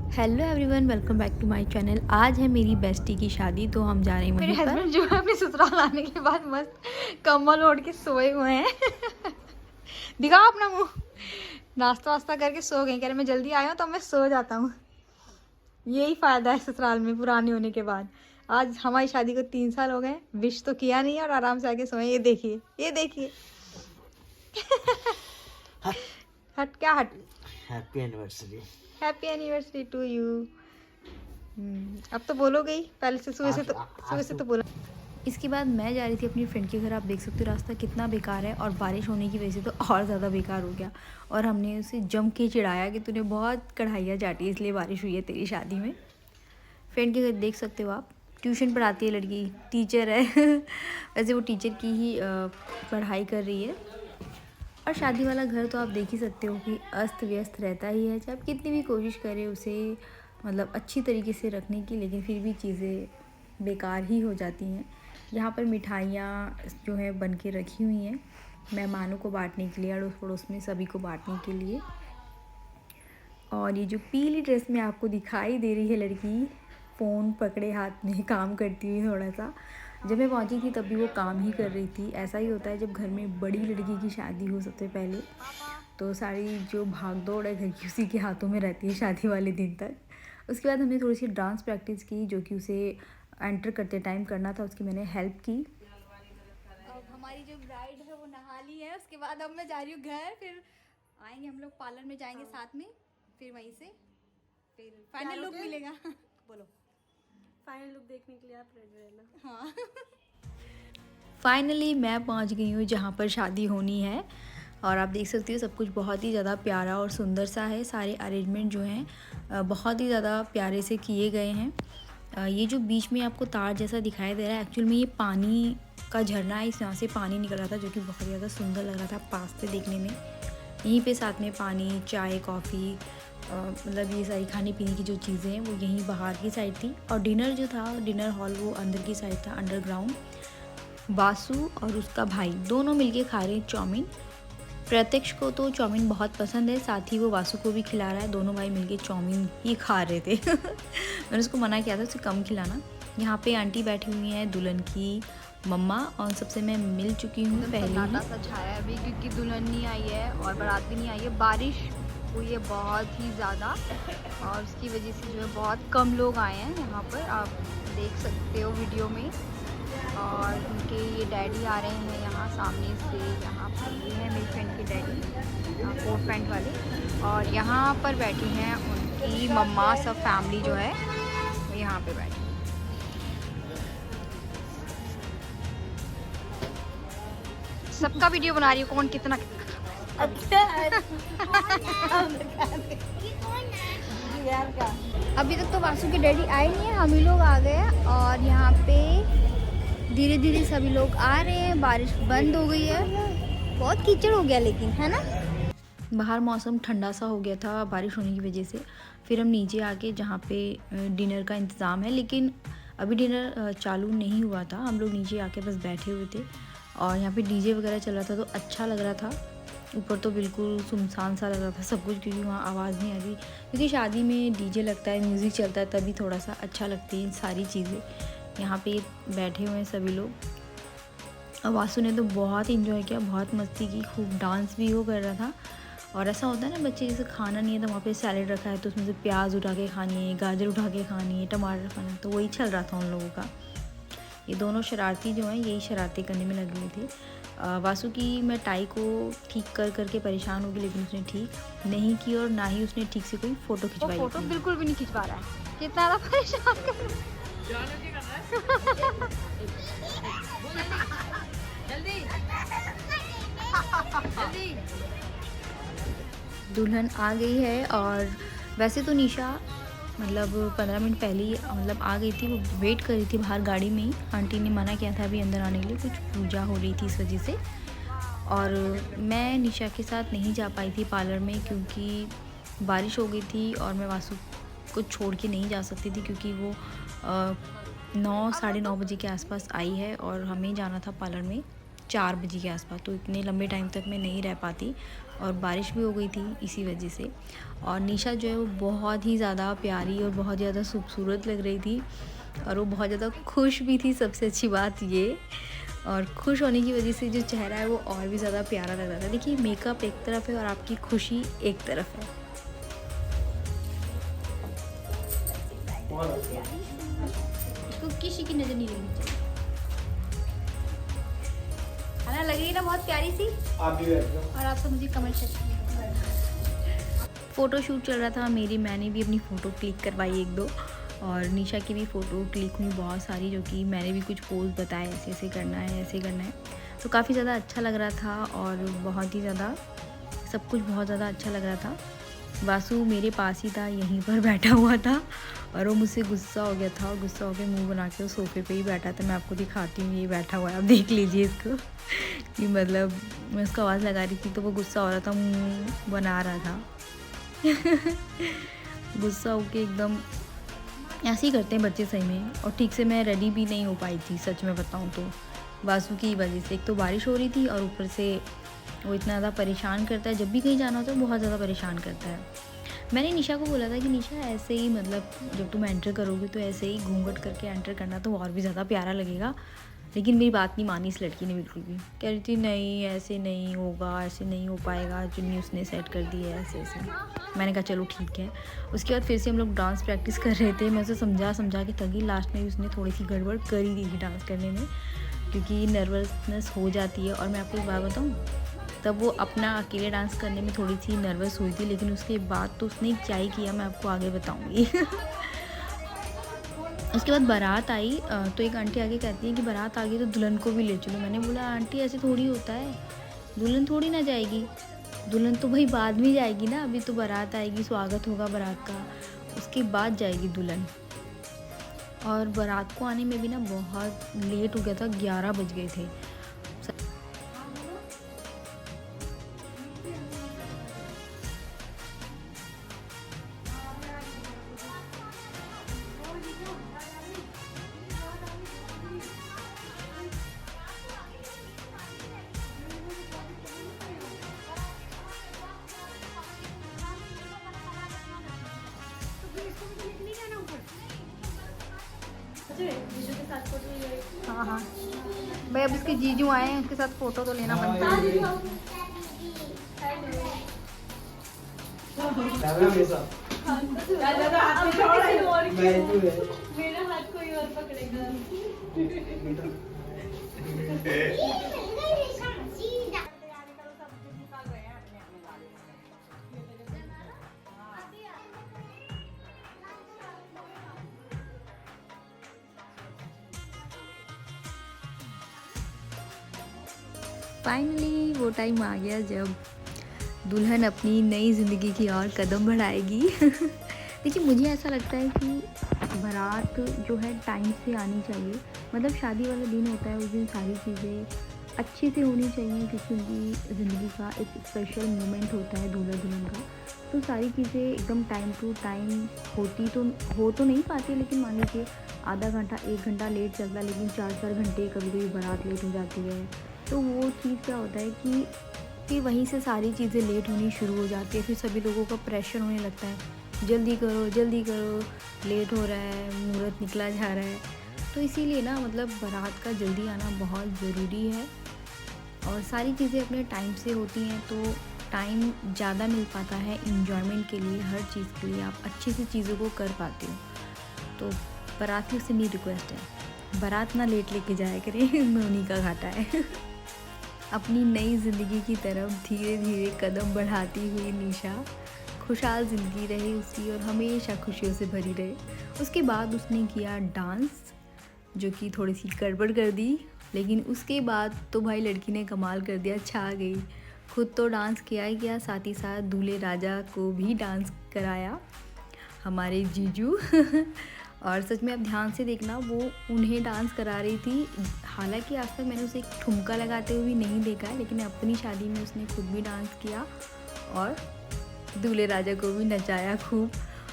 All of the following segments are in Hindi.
Hello everyone, welcome back to my channel. आज है मेरी बेस्टी की शादी, तो हम जा रहे हैं मेरे वहीं पर। हस्बैंड जो है अपने ससुराल आने के बाद मस्त कम्बल ओढ़ के सोए हुए हैं। दिखाओ अपना मुंह। नाश्ता वास्ता करके सो गए, कह रहे मैं जल्दी आया हूँ तो मैं सो जाता हूँ। यही फायदा है ससुराल में पुराने होने के बाद। आज हमारी शादी को 3 साल हो गए, विश तो किया नहीं और आराम से आके सोए। ये देखिए, ये देखिए। हट क्या हट। Happy anniversary. Happy anniversary to you. अब तो बोलोगे ही, पहले से सुबह से तो बोला। इसके बाद मैं जा रही थी अपनी फ्रेंड के घर। आप देख सकते हो रास्ता कितना बेकार है, और बारिश होने की वजह से तो और ज़्यादा बेकार हो गया। और हमने उसे जम के चिढ़ाया कि तूने बहुत कढ़ाइयाँ चाटी है, इसलिए बारिश हुई है तेरी शादी में। फ्रेंड के घर देख सकते हो आप, ट्यूशन पढ़ाती है लड़की, टीचर है। वैसे वो टीचर की ही पढ़ाई कर रही है। और शादी वाला घर तो आप देख ही सकते हो कि अस्त व्यस्त रहता ही है, चाहे आप कितनी भी कोशिश करें उसे मतलब अच्छी तरीके से रखने की, लेकिन फिर भी चीज़ें बेकार ही हो जाती हैं। यहाँ पर मिठाइयाँ जो है बन के रखी हुई हैं मेहमानों को बांटने के लिए, अड़ोस पड़ोस में सभी को बांटने के लिए। और ये जो पीली ड्रेस में आपको दिखाई दे रही है लड़की, फ़ोन पकड़े हाथ में काम करती हुई थोड़ा सा, जब मैं पहुंची थी तब भी वो काम ही कर रही थी। ऐसा ही होता है जब घर में बड़ी लड़की की शादी हो सबसे पहले, तो सारी जो भाग दौड़ है घर की उसी के हाथों में रहती है शादी वाले दिन तक। उसके बाद हमने थोड़ी सी डांस प्रैक्टिस की, जो कि उसे एंटर करते टाइम करना था, उसकी मैंने हेल्प की। अब हमारी जो ब्राइड है वो नहा ली है, उसके बाद अब मैं जा रही हूँ घर। फिर आएंगे हम लोग, पार्लर में जाएंगे साथ में, फिर वहीं से फिर फाइनल लुक मिलेगा। बोलो। फाइनल लुक देखने के लिए आप रेडी रहना। हाँ। फाइनली मैं पहुंच गई हूँ जहाँ पर शादी होनी है, और आप देख सकते हो सब कुछ बहुत ही ज़्यादा प्यारा और सुंदर सा है। सारे अरेंजमेंट जो हैं बहुत ही ज़्यादा प्यारे से किए गए हैं। ये जो बीच में आपको तार जैसा दिखाई दे रहा है, एक्चुअल में ये पानी का झरना है, इस यहाँ से पानी निकल रहा था, जो कि बहुत ही ज़्यादा सुंदर लग रहा था पास से देखने में। यहीं पे साथ में पानी, चाय, कॉफ़ी, मतलब ये सारी खाने पीने की जो चीज़ें हैं वो यहीं बाहर की साइड थी। और डिनर जो था, डिनर हॉल वो अंदर की साइड था, अंडरग्राउंड। वासु और उसका भाई दोनों मिलके खा रहे हैं चाउमीन। प्रत्यक्ष को तो चाउमीन बहुत पसंद है, साथ ही वो वासु को भी खिला रहा है। दोनों भाई मिलके चाउमीन ही खा रहे थे। मैंने उसको मना किया था उसे कम खिलाना। यहाँ पे आंटी बैठी हुई हैं, दुल्हन की मम्मा, और सबसे मैं मिल चुकी हूँ पहले सन्नाटा ही। सा छाया है अभी, क्योंकि दुल्हन नहीं आई है और बारात भी नहीं आई है। बारिश हुई है बहुत ही ज़्यादा, और उसकी वजह से जो है बहुत कम लोग आए हैं यहाँ पर, आप देख सकते हो वीडियो में। और उनके ये डैडी आ रहे हैं यहाँ सामने से। यहाँ पर ये है मेरी फ्रेंड के डैडी, कोट पैंट वाले। और यहाँ पर बैठी हैं उनकी मम्मा, सब फैमिली जो है वो यहाँ पे बैठी है। सबका वीडियो बना रही हूँ, कौन कितना। अभी तक तो वासु के डैडी आए नहीं है, हम ही लोग आ गए हैं। और यहाँ पे धीरे धीरे सभी लोग आ रहे हैं। बारिश बंद हो गई है, बहुत कीचड़ हो गया लेकिन, है ना। बाहर मौसम ठंडा सा हो गया था बारिश होने की वजह से। फिर हम नीचे आके जहाँ पे डिनर का इंतज़ाम है, लेकिन अभी डिनर चालू नहीं हुआ था, हम लोग नीचे आके बस बैठे हुए थे। और यहाँ पे डीजे वगैरह चल रहा था तो अच्छा लग रहा था। ऊपर तो बिल्कुल सुनसान सा लग रहा था सब कुछ, क्योंकि वहाँ आवाज़ नहीं आ रही, क्योंकि शादी में डीजे लगता है, म्यूज़िक चलता है, तभी थोड़ा सा अच्छा लगती है सारी चीज़ें। यहाँ पे बैठे हुए हैं सभी लोग। और वासु ने तो बहुत इंजॉय किया, बहुत मस्ती की, खूब डांस भी वो कर रहा था। और ऐसा होता है ना, बच्चे जैसे खाना नहीं है तो वहाँ पे सैलेड रखा है तो उसमें से प्याज उठा के खानी है, गाजर उठा के खानी है, टमाटर खाना है, तो वही चल रहा था उन लोगों का। ये दोनों शरारती जो हैं यही शरारती करने में लगे हुए थे। वासु की मैं टाई को ठीक कर करके परेशान होगी, लेकिन उसने ठीक नहीं की, और ना ही उसने ठीक से कोई फ़ोटो खिंचवाई। फोटो बिल्कुल भी नहीं खिंचवा रहा है, कितना ज़्यादा परेशान कर रहा है। दुल्हन आ गई है। और वैसे तो निशा मतलब 15 मिनट पहले ही मतलब आ गई थी, वो वेट कर रही थी बाहर गाड़ी में ही। आंटी ने मना किया था अभी अंदर आने के लिए, कुछ पूजा हो रही थी इस वजह से। और मैं निशा के साथ नहीं जा पाई थी पार्लर में, क्योंकि बारिश हो गई थी और मैं वासु को छोड़ के नहीं जा सकती थी, क्योंकि वो 9 साढ़े 9 बजे के आसपास आई है और हमें जाना था पार्लर में। 4 बजे के आसपास, तो इतने लंबे टाइम तक मैं नहीं रह पाती और बारिश भी हो गई थी इसी वजह से। और निशा जो है वो बहुत ही ज़्यादा प्यारी और बहुत ज़्यादा खूबसूरत लग रही थी और वो बहुत ज़्यादा खुश भी थी, सबसे अच्छी बात ये। और खुश होने की वजह से जो चेहरा है वो और भी ज़्यादा प्यारा लग रहा था। देखिए मेकअप एक तरफ है और आपकी खुशी एक तरफ है। इसको किसी की नज़र नहीं लगनी चाहिए, है ना? लगेगी ना बहुत प्यारी सी। आप भी और आप सब मुझे कमेंट सेक्शन में। फ़ोटो शूट चल रहा था मैंने भी अपनी फ़ोटो क्लिक करवाई 1-2 और निशा की भी फ़ोटो क्लिक हुई बहुत सारी, जो कि मैंने भी कुछ पोज बताए ऐसे ऐसे करना है, ऐसे करना है। तो काफ़ी ज़्यादा अच्छा लग रहा था और बहुत ही ज़्यादा सब कुछ बहुत ज़्यादा अच्छा लग रहा था। वासु मेरे पास ही था, यहीं पर बैठा हुआ था और वो मुझसे गुस्सा हो गया था और गुस्सा होकर मुंह बना के वो सोफ़े पे ही बैठा था। मैं आपको दिखाती हूँ, ये बैठा हुआ है, आप देख लीजिए इसको कि मतलब मैं उसको आवाज़ लगा रही थी तो वो गुस्सा हो रहा था, मुँह बना रहा था गुस्सा होके एकदम ऐसे ही करते हैं बच्चे सही में। और ठीक से मैं रेडी भी नहीं हो पाई थी सच में बताऊँ तो, वासु की वजह से। एक तो बारिश हो रही थी और ऊपर से वो इतना ज़्यादा परेशान करता है, जब भी कहीं जाना होता है बहुत ज़्यादा परेशान करता है। मैंने निशा को बोला था कि निशा ऐसे ही मतलब जब तुम एंटर करोगे तो ऐसे ही घूंघट करके एंटर करना तो और भी ज़्यादा प्यारा लगेगा, लेकिन मेरी बात नहीं मानी इस लड़की ने बिल्कुल भी। कह रही थी नहीं ऐसे नहीं होगा, ऐसे नहीं हो पाएगा, चुन्नी उसने सेट कर दी है ऐसे ऐसे। मैंने कहा चलो ठीक है। उसके बाद फिर से हम लोग डांस प्रैक्टिस कर रहे थे, मैं उसे समझा के थकी, लास्ट में उसने थोड़ी सी गड़बड़ कर ही दी थी डांस करने में, क्योंकि नर्वसनेस हो जाती है। और मैं आपको एक बात बताऊँ, तब वो अपना अकेले डांस करने में थोड़ी सी नर्वस हुई थी, लेकिन उसके बाद तो उसने क्या ही किया मैं आपको आगे बताऊँगी उसके बाद बारात आई तो एक आंटी आगे कहती है कि बारात आ गई तो दुल्हन को भी ले चलो। मैंने बोला आंटी ऐसे थोड़ी होता है, दुल्हन थोड़ी ना जाएगी, दुल्हन तो भाई बाद में जाएगी ना, अभी तो बारात आएगी, स्वागत होगा बारात का, उसके बाद जाएगी दुल्हन। और बारात को आने में भी ना बहुत लेट हो गया था, 11 बज गए थे। हाँ हाँ भाई, अब इसके जीजू आए हैं, उसके साथ फ़ोटो तो लेना बनता है। मेरा हाथ कोई और पकड़ेगा। फाइनली वो टाइम आ गया जब दुल्हन अपनी नई ज़िंदगी की ओर कदम बढ़ाएगी देखिए मुझे ऐसा लगता है कि बारात जो है टाइम से आनी चाहिए, मतलब शादी वाला दिन होता है उस दिन सारी चीज़ें अच्छे से होनी चाहिए, क्योंकि उनकी ज़िंदगी का एक स्पेशल मोमेंट होता है दूल्हा दुल्हन का। तो सारी चीज़ें एकदम टाइम टू टाइम हो तो नहीं पाती, लेकिन मान लीजिए आधा घंटा 1 घंटा लेट चलता है, लेकिन 4-4 घंटे कभी कभी बारात लेट हो जाती है। तो वो चीज़ क्या होता है कि फिर वहीं से सारी चीज़ें लेट होनी शुरू हो जाती है, फिर सभी लोगों का प्रेशर होने लगता है, जल्दी करो, लेट हो रहा है, मुहूर्त निकला जा रहा है। तो इसीलिए ना मतलब बारात का जल्दी आना बहुत ज़रूरी है और सारी चीज़ें अपने टाइम से होती हैं, तो टाइम ज़्यादा मिल पाता है इंजॉयमेंट के लिए, हर चीज़ के लिए आप अच्छे से चीज़ों को कर पाते हो। तो बारातियों से मेरी रिक्वेस्ट है, बारात ना लेट लेके जाया करें उन्हीं का घाटा है अपनी नई ज़िंदगी की तरफ धीरे धीरे कदम बढ़ाती हुई निशा खुशहाल ज़िंदगी रहे उसकी और हमेशा खुशियों से भरी रहे। उसके बाद उसने किया डांस, जो कि थोड़ी सी गड़बड़ कर दी, लेकिन उसके बाद तो भाई लड़की ने कमाल कर दिया, छा गई। खुद तो डांस किया ही किया, साथ ही साथ दूल्हे राजा को भी डांस कराया हमारे जीजू और सच में आप ध्यान से देखना, वो उन्हें डांस करा रही थी। हालांकि आज तक मैंने उसे एक ठुमका लगाते हुए भी नहीं देखा है, लेकिन अपनी शादी में उसने खुद भी डांस किया और दूल्हे राजा को भी नचाया खूब।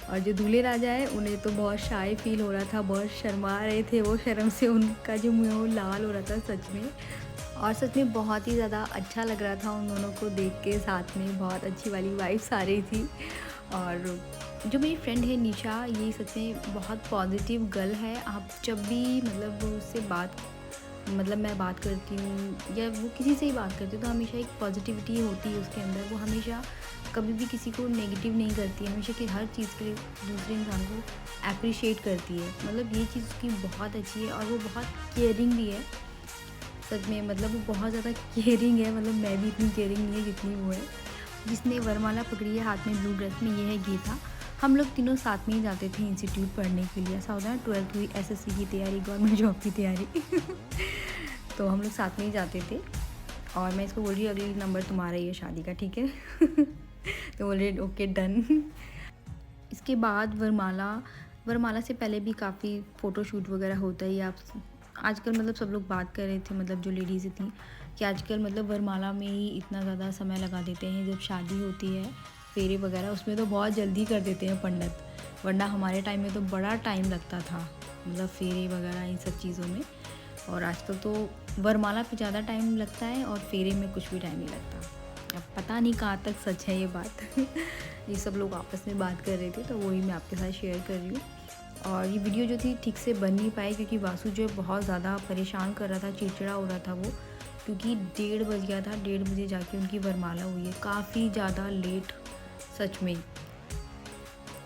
और जो दूल्हे राजा है उन्हें तो बहुत शाय फील हो रहा था, बहुत शर्मा रहे थे वो, शर्म से उनका जो मुँह लाल हो रहा था सच में। और सच में बहुत ही ज़्यादा अच्छा लग रहा था उन दोनों को देख के, साथ में बहुत अच्छी वाली वाइब्स आ रही थी। और जो मेरी फ्रेंड है निशा, ये सच में बहुत पॉजिटिव गर्ल है। आप जब भी मतलब उससे मैं बात करती हूँ या वो किसी से ही बात करती हूँ तो हमेशा एक पॉजिटिविटी होती है उसके अंदर। वो हमेशा कभी भी किसी को नेगेटिव नहीं करती है, हमेशा कि हर चीज़ के लिए दूसरे इंसान को अप्रिशिएट करती है। मतलब ये चीज़ उसकी बहुत अच्छी है और वो बहुत केयरिंग भी है सच में। मतलब वो बहुत ज़्यादा केयरिंग है, मतलब मैं भी इतनी केयरिंग नहीं है जितनी वो है। जिसने वरमाला पकड़ी है हाथ में ब्लू ड्रेस में, ये है गीता। हम लोग तीनों साथ में ही जाते थे इंस्टीट्यूट पढ़ने के लिए। ऐसा होता है 12th हुई, SSC की तैयारी, गवर्नमेंट जॉब की तैयारी तो हम लोग साथ में ही जाते थे। और मैं इसको बोल रही हूँ अगली नंबर तुम्हारा ही है शादी का, ठीक है तो बोल रही ओके डन। इसके बाद वरमाला से पहले भी काफ़ी फ़ोटोशूट वगैरह होता ही। आप आजकल मतलब सब लोग बात कर रहे थे, मतलब जो लेडीज़ थी, कि आजकल मतलब वरमाला में ही इतना ज़्यादा समय लगा देते हैं। जब शादी होती है फेरे वगैरह, उसमें तो बहुत जल्दी कर देते हैं पंडित, वरना हमारे टाइम में तो बड़ा टाइम लगता था, मतलब फेरे वगैरह इन सब चीज़ों में। और आजकल तो वरमाला पे ज़्यादा टाइम लगता है और फेरे में कुछ भी टाइम नहीं लगता। अब पता नहीं कहाँ तक सच है ये बात ये सब लोग आपस में बात कर रहे थे तो वही मैं आपके साथ शेयर कर रही हूँ। और ये वीडियो जो थी ठीक से बन नहीं पाई क्योंकि वासु जो है बहुत ज़्यादा परेशान कर रहा था, चिड़चिड़ा हो रहा था वो, क्योंकि 1:30 बज गया था। 1:30 बजे जाके उनकी वरमाला हुई है, काफ़ी ज़्यादा लेट सच में।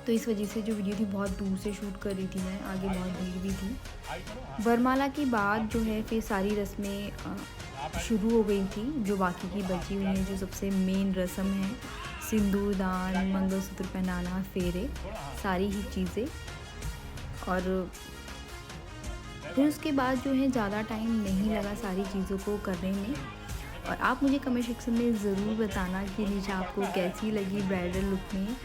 तो इस वजह से जो वीडियो थी बहुत दूर से शूट कर रही थी मैं, आगे बहुत भीड़ भी थी। वरमाला के बाद जो है फिर सारी रस्में शुरू हो गई थी, जो बाकी की बची हुई हैं। जो सबसे मेन रस्म है सिंदूरदान, मंगलसूत्र पहनाना, फेरे, सारी ही चीज़ें। और फिर उसके बाद जो है ज़्यादा टाइम नहीं लगा सारी चीज़ों को करने में। और आप मुझे कमेंट सेक्शन में ज़रूर बताना कि निशा आपको कैसी लगी ब्राइडल लुक में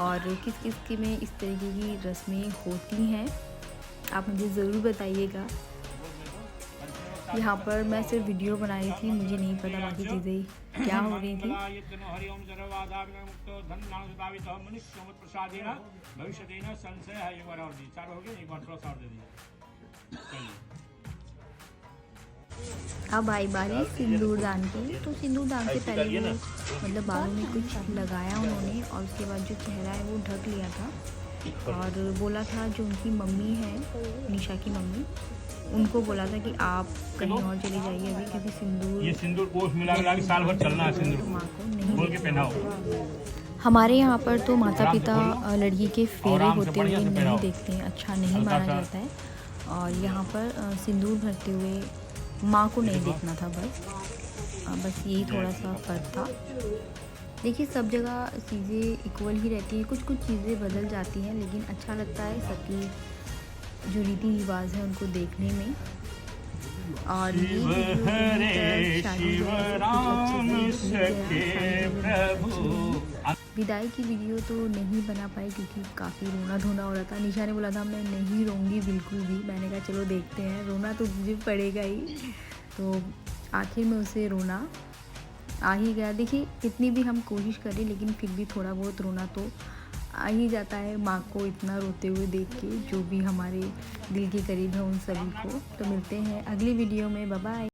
और किस किस की में इस तरीके की रस्में होती हैं, आप मुझे ज़रूर बताइएगा। यहाँ पर मैं सिर्फ वीडियो बना रही थी, मुझे नहीं पता बाकी चीज़ें क्या हो रही थी। अब आई बारी सिंदूरदान की। तो सिंदूरदान से पहले वो मतलब बालों में कुछ लगाया उन्होंने और उसके बाद जो चेहरा है वो ढक लिया था। और बोला था जो उनकी मम्मी है, निशा की मम्मी, उनको बोला था कि आप कहीं और चले जाइए अभी, क्योंकि सिंदूर कोर्स मिला के साल भर चलना है। सिंदूर माँ को नहीं बोल के पहनाओ। हमारे यहाँ पर तो माता पिता लड़की के फेरे होते हुए नहीं देखते हैं, अच्छा नहीं माना जाता है। और यहाँ पर सिंदूर भरते हुए माँ को नहीं देखना था, बस यही थोड़ा सा फ़र्क था। देखिए सब जगह चीज़ें इक्वल ही रहती हैं, कुछ कुछ चीज़ें बदल जाती हैं, लेकिन अच्छा लगता है सबकी जो रीति रिवाज है उनको देखने में। और ये विदाई की वीडियो तो नहीं बना पाई क्योंकि काफ़ी रोना धोना हो रहा था। निशा ने बोला था मैं नहीं रोऊंगी बिल्कुल भी, मैंने कहा चलो देखते हैं, रोना तो मुझे पड़ेगा ही। तो आखिर में उसे रोना आ ही गया। देखिए कितनी भी हम कोशिश करें लेकिन फिर भी थोड़ा बहुत रोना तो आ ही जाता है माँ को इतना रोते हुए देख के, जो भी हमारे दिल के करीब है उन सभी को। तो मिलते हैं अगली वीडियो में, बाय बाय।